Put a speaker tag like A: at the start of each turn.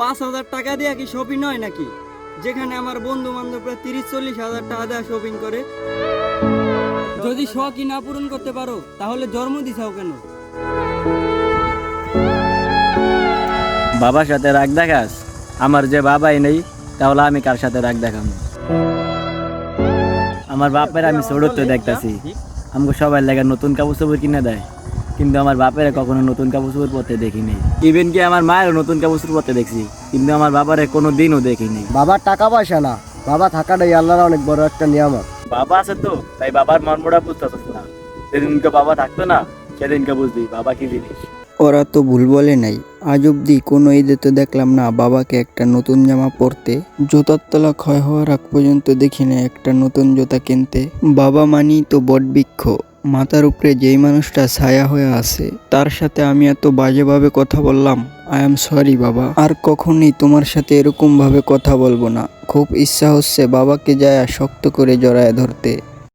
A: 5,000 টাকা দিয়ে কি শপিং হয় নাকি? যেখানে আমার বন্ধু বান্ধবরা 30-40 হাজার টাকা দিয়ে শপিং করে। যদি শখই না পূরণ করতে পারো তাহলে জন্ম দিছাও কেন?
B: বাবার সাথে রাগ দেখাস? আমার যে বাবাই নেই, তাহলে আমি কার সাথে রাগ দেখাবো? আমার বাপের আমি ছোটতে দেখতাছি আমাকে সবাই লাগে নতুন কাপড় চোপড় কিনে দেয়, কিন্তু আমার বাপের কখনো নতুন কাপড় চোপড় পরতে দেখিনি। ইভেন কি আমার মায়ের নতুন কাপড় চোপড় পরতে দেখছি, কিন্তু আমার বাবারে কোনো দিনও দেখিনি।
C: বাবার টাকা পয়সা না, বাবা থাকাটাই আল্লাহর অনেক বড় একটা নিয়ামত।
B: বাবা আছে তো, তাই বাবার মর্মটা বুঝতেছিস না। যেদিনকে বাবা থাকতো না, সেদিনকে বুঝবি বাবা কি জিনিস।
D: ওরা তো ভুল বলে নাই। আজ অব্দি কোনো ঈদে তো দেখলাম না বাবাকে একটা নতুন জামা পরতে। জুতার তলা ক্ষয় হওয়ার আগ পর্যন্ত দেখি না একটা নতুন জুতা কিনতে। বাবা মানি তো বটবৃক্ষ, মাথার উপরে যেই মানুষটা ছায়া হয়ে আছে তার সাথে আমি এত বাজেভাবে কথা বললাম। আই এম সরি বাবা, আর কখনই তোমার সাথে এরকম ভাবে কথা বলবো না। খুব ইচ্ছা হচ্ছে বাবাকে যায় শক্ত করে জড়ায় ধরতে।